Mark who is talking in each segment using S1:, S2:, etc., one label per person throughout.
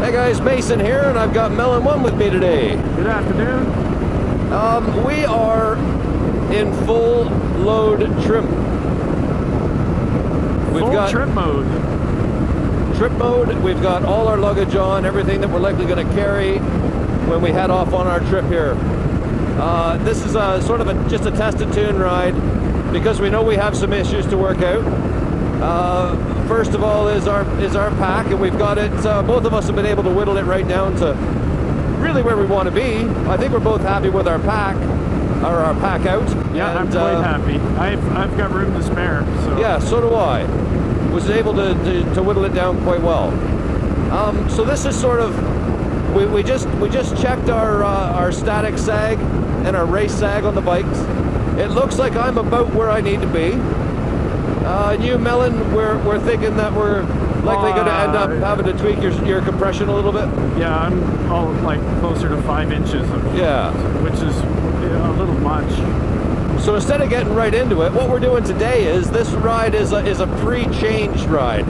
S1: Hey guys, Mason here, and I've got Melon1 with me today.
S2: Good afternoon.
S1: We are in full load trim. We've got
S2: trip mode.
S1: Trip mode. We've got all our luggage on, everything that we're likely going to carry when we head off on our trip here. This is sort of just a test and tune ride because we know we have some issues to work out. First of all is our pack, and we've got it. Both of us have been able to whittle it right down to really where we want to be. I think we're both happy with our pack, or our pack out.
S2: Yeah,
S1: and,
S2: I'm quite happy. I've got room to spare. So.
S1: Yeah, so do I. Was able to whittle it down quite well. So this is sort of we just checked our static sag and our race sag on the bikes. It looks like I'm about where I need to be. You, Melon, we're thinking that we're likely going to end up having to tweak your compression a little bit.
S2: Yeah, I'm all like closer to 5 inches. Which is a little much.
S1: So instead of getting right into it, what we're doing today is this ride is a pre-changed ride.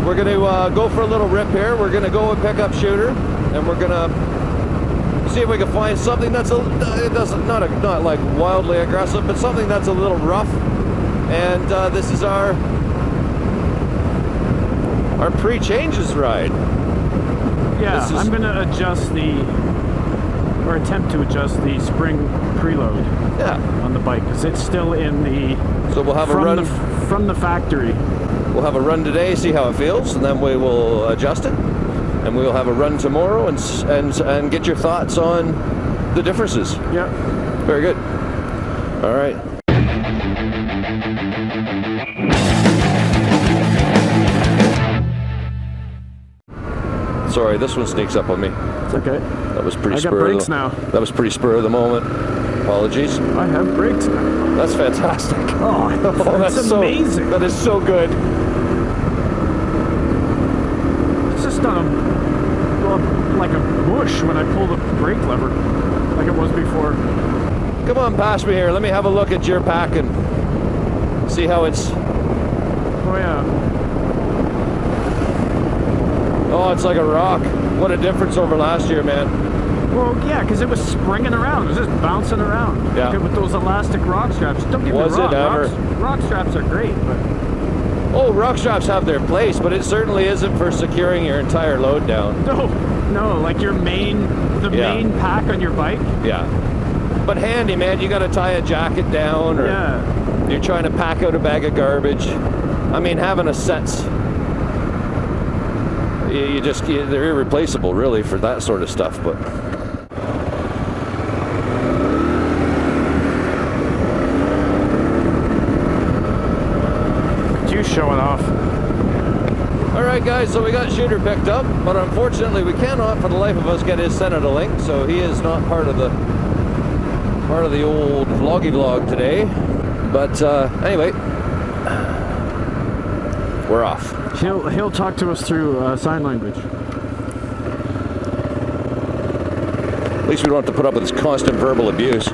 S1: We're going to go for a little rip here. We're going to go and pick up Shooter, and we're going to see if we can find something that's not like wildly aggressive, but something that's a little rough. And this is our pre-changes ride.
S2: Yeah, I'm going to adjust attempt to adjust the spring preload.
S1: Yeah.
S2: On the bike because it's still in the.
S1: So we'll have a run
S2: from the factory.
S1: We'll have a run today, see how it feels, and then we will adjust it. And we will have a run tomorrow and get your thoughts on the differences.
S2: Yeah.
S1: Very good. All right. Sorry, this one sneaks up on me.
S2: It's okay.
S1: That was pretty spur.
S2: I got brakes now.
S1: That was pretty spur of the moment. Apologies.
S2: I have brakes now.
S1: That's fantastic.
S2: Oh, that's amazing.
S1: That is so good.
S2: It's just like a bush when I pull the brake lever, like it was before.
S1: Come on, pass me here. Let me have a look at your pack and see how it's.
S2: Oh yeah.
S1: Oh, it's like a rock. What a difference over last year, man.
S2: Well, yeah, because it was springing around. It was just bouncing around.
S1: Yeah.
S2: With those elastic rock straps. Don't get me wrong.
S1: Was it ever?
S2: Rock straps are great, but.
S1: Oh, rock straps have their place, but it certainly isn't for securing your entire load down.
S2: No, like your main pack on your bike.
S1: Yeah. But handy, man. You got to tie a jacket down, or you're trying to pack out a bag of garbage. I mean, having a set's. They're irreplaceable really for that sort of stuff, but
S2: you showing off.
S1: All right guys, so we got Shooter picked up, but unfortunately we cannot for the life of us get his Senator link, so he is not part of the old vloggy vlog today. But anyway, we're off.
S2: He'll talk to us through sign language.
S1: At least we don't have to put up with his constant verbal abuse.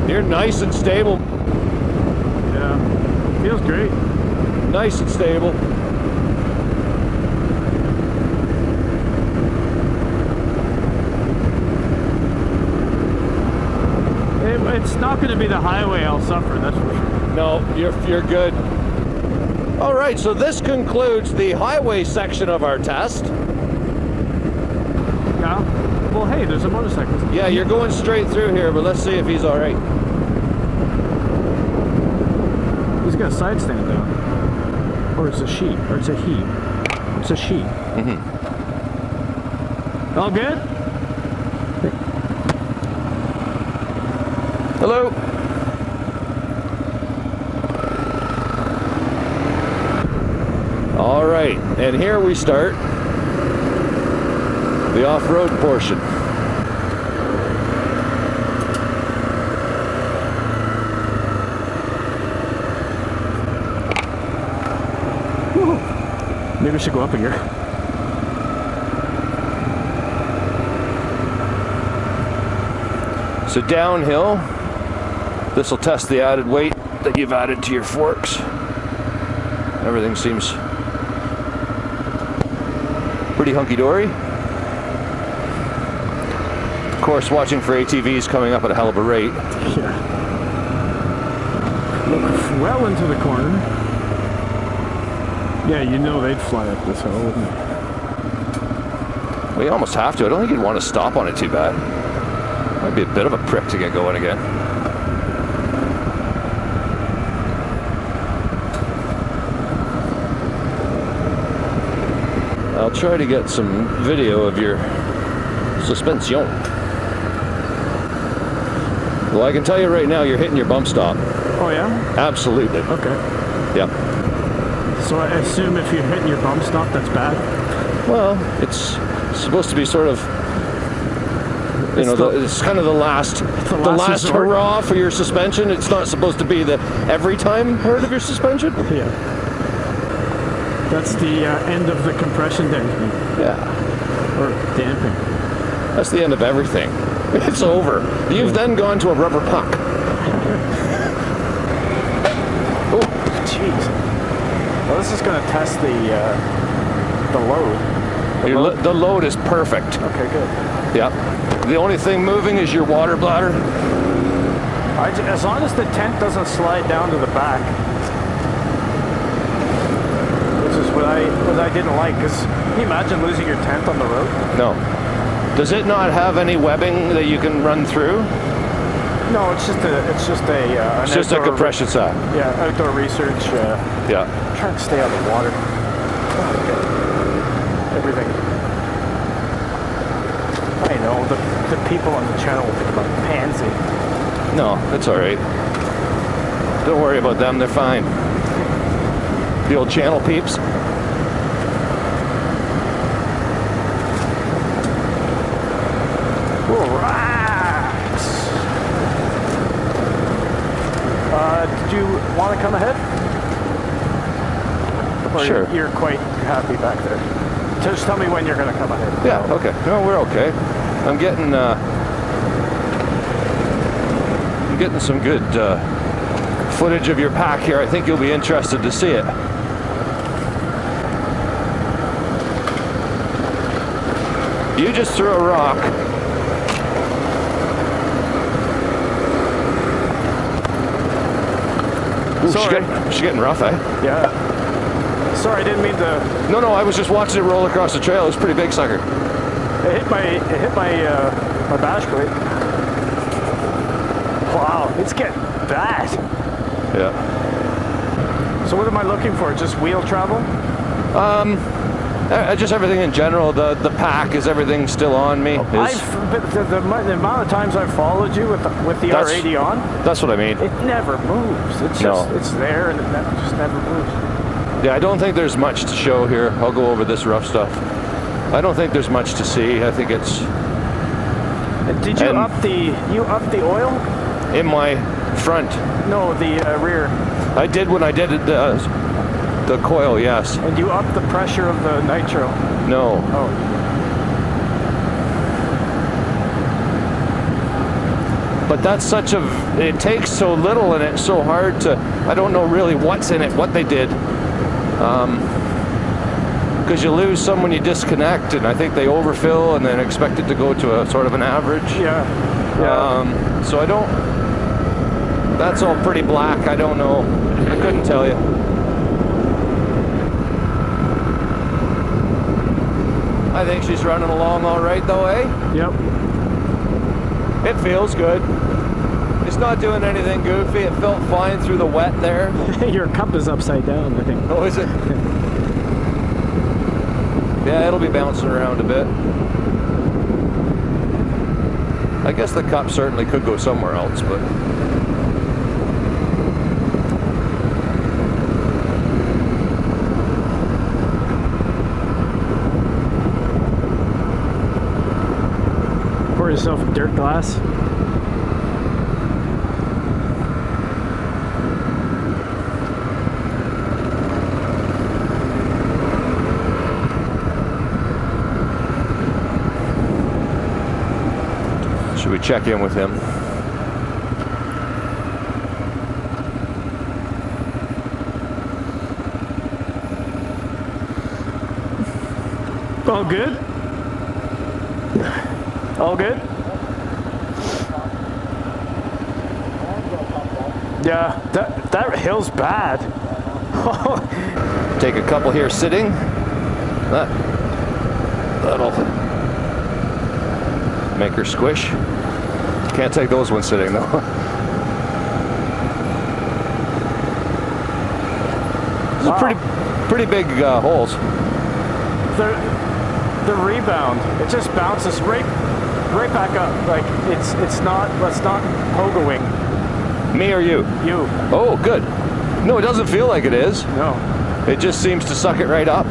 S1: You're nice and stable.
S2: Yeah, feels great.
S1: Nice and stable.
S2: It's not going to be the highway I'll suffer, that's for sure.
S1: No, you're good. All right, so this concludes the highway section of our test.
S2: Yeah. Well, hey, there's a motorcycle.
S1: Yeah, you're going straight through here, but let's see if he's all right.
S2: He's got a side stand down. Or it's a she. Or it's a he. It's a she.
S1: Mm-hmm.
S2: All good?
S1: Hello. All right, and here we start the off-road portion.
S2: Maybe we should go up a gear.
S1: So downhill, this will test the added weight that you've added to your forks. Everything seems pretty hunky-dory. Of course, watching for ATVs coming up at a hell of a rate.
S2: Yeah. Look well into the corner. Yeah, you know they'd fly up this hill, wouldn't they?
S1: We almost have to. I don't think you'd want to stop on it too bad. Might be a bit of a prick to get going again. I'll try to get some video of your suspension. Well, I can tell you right now, you're hitting your bump stop.
S2: Oh yeah?
S1: Absolutely.
S2: Okay.
S1: Yep.
S2: So I assume if you're hitting your bump stop, that's bad?
S1: Well, it's supposed to be sort of, you know, it's kind of the last hurrah for your suspension. It's not supposed to be the every time part of your suspension.
S2: Yeah. That's the end of the compression damping.
S1: Yeah.
S2: Or damping.
S1: That's the end of everything. It's over. You've then gone to a rubber puck.
S2: Oh, jeez. Well, this is going to test the load.
S1: The load is perfect.
S2: Okay, good.
S1: Yep. The only thing moving is your water bladder.
S2: As long as the tent doesn't slide down to the back, which is what I didn't like. Because can you imagine losing your tent on the road?
S1: No. Does it not have any webbing that you can run through?
S2: No, it's just a
S1: compression set.
S2: Yeah, outdoor research.
S1: Yeah.
S2: Trying to stay out of the water. Everything. I know the people on the channel will think about pansy.
S1: No, it's all right. Don't worry about them. They're fine. The old channel peeps. Did you want to come ahead? Or sure.
S2: You're quite happy back there. Just tell me when you're going to come ahead.
S1: Yeah, okay. No, we're okay. I'm getting some good footage of your pack here. I think you'll be interested to see it. You just threw a rock. Ooh,
S2: sorry.
S1: She's getting rough, eh?
S2: Yeah. Sorry, I didn't mean to.
S1: No, I was just watching it roll across the trail. It was a pretty big sucker.
S2: It hit my bash plate. Wow, it's getting bad.
S1: Yeah.
S2: So what am I looking for? Just wheel travel?
S1: Just everything in general. The pack, is everything still on me?
S2: But the amount of times I've followed you with the R80 on.
S1: That's what I mean.
S2: It never moves. It's just it's there and it just never moves.
S1: Yeah, I don't think there's much to show here. I'll go over this rough stuff. I don't think there's much to see. I think it's.
S2: Did you up the oil?
S1: In my front.
S2: No, the rear.
S1: I did when I did it, the coil, yes.
S2: And you up the pressure of the nitro?
S1: No.
S2: Oh.
S1: But that's it takes so little and it's so hard to, I don't know really what's in it, what they did. Because you lose some when you disconnect, and I think they overfill and then expect it to go to a sort of an average.
S2: Yeah.
S1: So I don't, that's all pretty black. I don't know. I couldn't tell you. I think she's running along all right though, eh?
S2: Yep.
S1: It feels good. It's not doing anything goofy. It felt fine through the wet there.
S2: Your cup is upside down, I think.
S1: Oh, is it? Yeah, it'll be bouncing around a bit. I guess the cup certainly could go somewhere else, but...
S2: Pour yourself a dirt glass.
S1: we check in with him.
S2: All good? All good? Yeah, that hill's bad.
S1: Take a couple here sitting. That'll make her squish. Can't take those ones sitting though. These are pretty big holes.
S2: The rebound, it just bounces right back up. Like it's not pogoing.
S1: Me or you?
S2: You.
S1: Oh, good. No, it doesn't feel like it is.
S2: No.
S1: It just seems to suck it right up.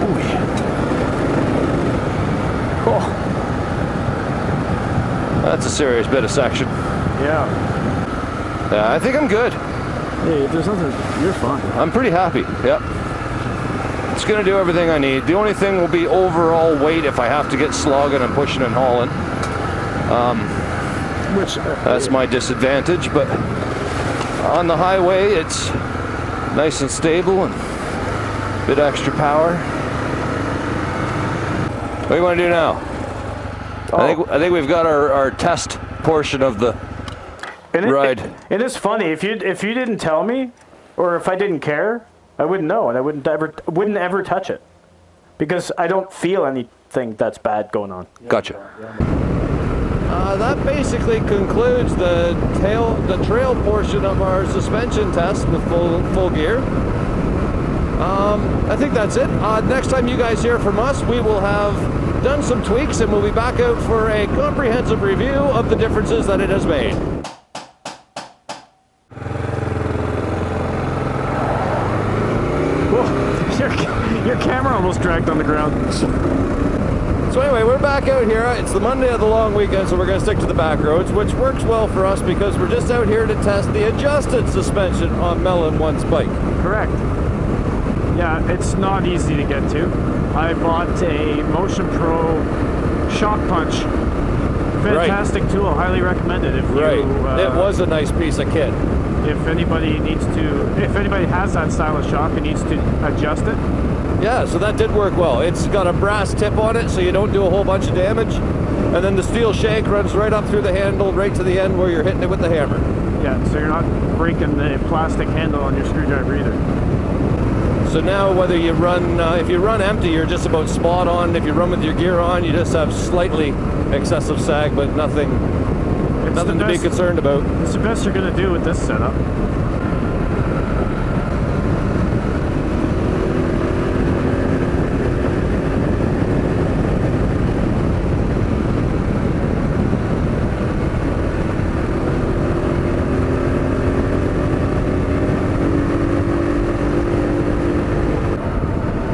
S1: Ooh. Oh. That's a serious bit of section.
S2: Yeah.
S1: I think I'm good.
S2: Hey, if there's nothing, you're fine.
S1: I'm pretty happy. Yep. It's going to do everything I need. The only thing will be overall weight if I have to get slogging and pushing and hauling. That's my disadvantage, but on the highway it's nice and stable and a bit extra power. What do you want to do now? I think we've got our test portion of the ride.
S2: It is funny, if you didn't tell me, or if I didn't care, I wouldn't know, and I wouldn't ever touch it, because I don't feel anything that's bad going on.
S1: Gotcha. That basically concludes the trail portion of our suspension test with full gear. I think that's it. Next time you guys hear from us, we will have done some tweaks and we'll be back out for a comprehensive review of the differences that it has made.
S2: Your camera almost dragged on the ground.
S1: So anyway, we're back out here. It's the Monday of the long weekend, so we're going to stick to the back roads, which works well for us because we're just out here to test the adjusted suspension on Melon1's bike.
S2: Correct. Yeah, it's not easy to get to. I bought a Motion Pro Shock Punch. Fantastic tool. Highly recommended. If you,
S1: it was a nice piece of kit.
S2: If anybody has that style of shock and needs to adjust it.
S1: Yeah, so that did work well. It's got a brass tip on it, so you don't do a whole bunch of damage. And then the steel shank runs right up through the handle, right to the end where you're hitting it with the hammer.
S2: Yeah, so you're not breaking the plastic handle on your screwdriver either.
S1: So now whether you run, if you run empty, you're just about spot on. If you run with your gear on, you just have slightly excessive sag, but nothing to be concerned about.
S2: It's the best you're going to do with this setup.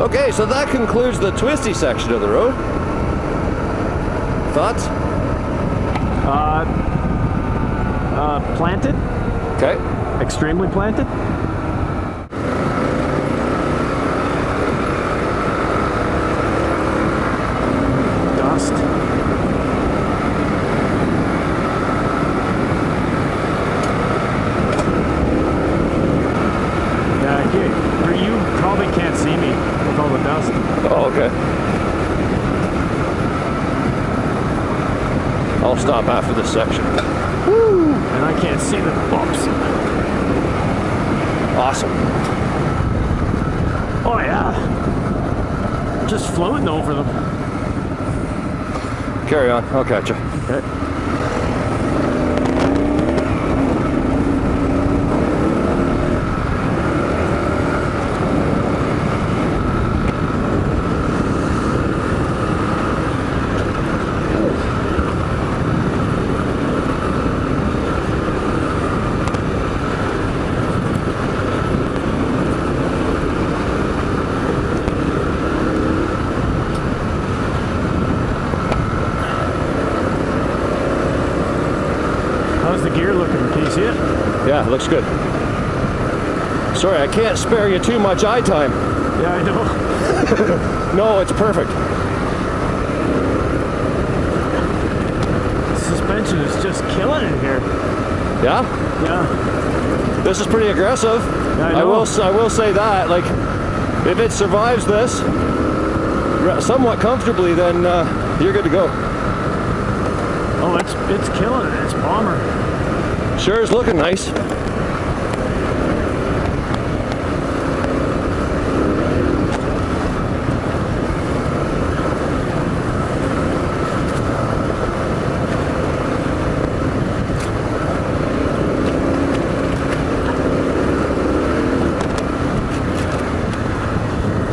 S1: Okay, so that concludes the twisty section of the road. Thoughts?
S2: Planted.
S1: Okay.
S2: Extremely planted. Dust. Yeah, you probably can't see me with all the dust.
S1: Oh, okay. I'll stop after this section.
S2: Woo! And I can't see the bumps.
S1: Awesome.
S2: Oh yeah. Just floating over them.
S1: Carry on. I'll catch you.
S2: Okay. How's the gear looking? Can you see it?
S1: Yeah, it looks good. Sorry, I can't spare you too much eye time.
S2: Yeah, I know.
S1: No, it's perfect.
S2: Suspension is just killing it here.
S1: Yeah?
S2: Yeah.
S1: This is pretty aggressive.
S2: Yeah,
S1: I will say that. Like, if it survives this somewhat comfortably, then you're good to go.
S2: Oh, it's killing it. It's bomber.
S1: Sure is looking nice.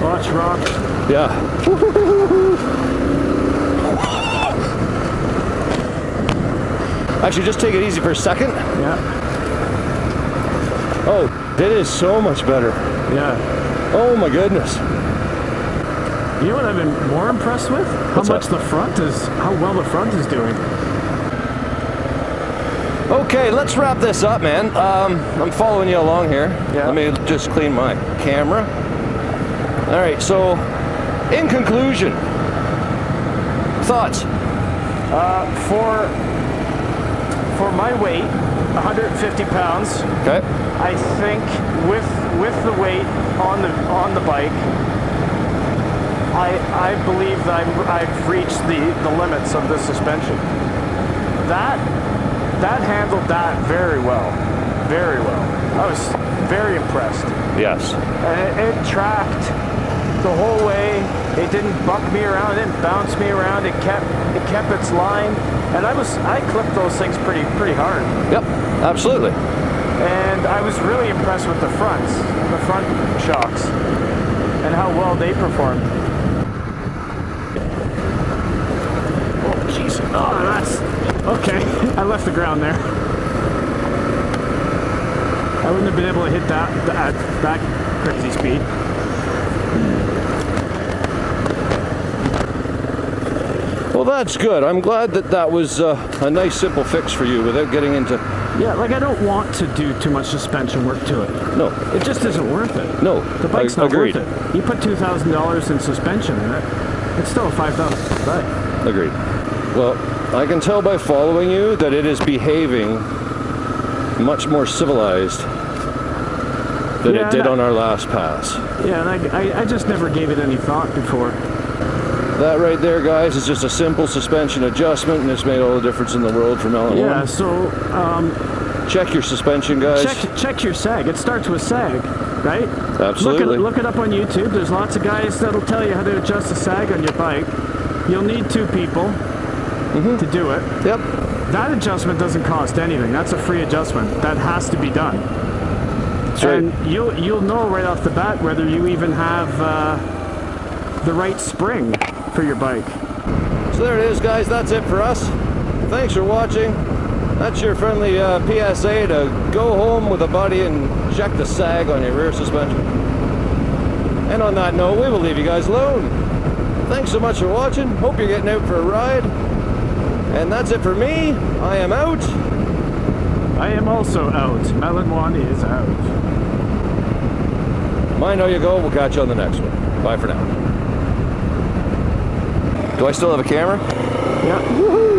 S2: Watch rock.
S1: Yeah. Actually, just take it easy for a second.
S2: Yeah.
S1: Oh, it is so much better.
S2: Yeah.
S1: Oh my goodness.
S2: You know what I've been more impressed with? How well the front is doing.
S1: Okay, let's wrap this up, man. I'm following you along here.
S2: Yeah.
S1: Let me just clean my camera. All right, so in conclusion, thoughts?
S2: For my weight, 150 pounds.
S1: Okay.
S2: I think with the weight on the bike, I believe that I've reached the limits of the suspension. That handled that very well, very well. I was very impressed.
S1: Yes.
S2: And it tracked the whole way. It didn't buck me around. It didn't bounce me around. It kept its line. And I clipped those things pretty hard.
S1: Yep. Absolutely.
S2: And I was really impressed with the front shocks, and how well they performed. Oh, jeez. Oh, that's... Okay, I left the ground there. I wouldn't have been able to hit that crazy speed.
S1: Well, that's good. I'm glad that was a nice simple fix for you without getting into...
S2: Yeah, like I don't want to do too much suspension work to it.
S1: No.
S2: It just isn't worth it.
S1: No.
S2: The bike's not
S1: agreed.
S2: worth it. You put $2,000 in suspension in it, it's still a $5,000 bike.
S1: Agreed. Well, I can tell by following you that it is behaving much more civilized than it did on our last pass.
S2: Yeah, and I just never gave it any thought before.
S1: That right there, guys, is just a simple suspension adjustment, and it's made all the difference in the world for Melon1.
S2: Yeah, so...
S1: check your suspension, guys.
S2: Check your sag. It starts with sag, right?
S1: Absolutely.
S2: Look it up on YouTube. There's lots of guys that'll tell you how to adjust the sag on your bike. You'll need two people to do it.
S1: Yep.
S2: That adjustment doesn't cost anything. That's a free adjustment. That has to be done.
S1: That's right.
S2: And you'll know right off the bat whether you even have the right spring for your bike.
S1: So there it is, guys. That's it for us. Thanks for watching. That's your friendly PSA to go home with a buddy and check the sag on your rear suspension. And on that note, we will leave you guys alone. Thanks so much for watching. Hope you're getting out for a ride. And that's it for me. I am out.
S2: I am also out. Melon1 is out.
S1: Mind how you go. We'll catch you on the next one. Bye for now. Do I still have a camera?
S2: Yeah.
S1: Woohoo!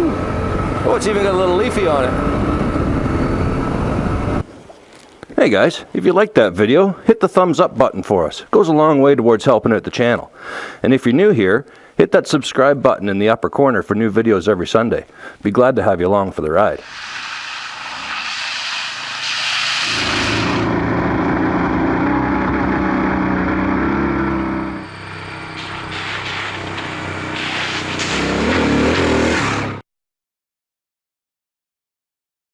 S1: Oh, it's even got a little leafy on it. Hey guys, if you liked that video, hit the thumbs up button for us. It goes a long way towards helping out the channel. And if you're new here, hit that subscribe button in the upper corner for new videos every Sunday. Be glad to have you along for the ride.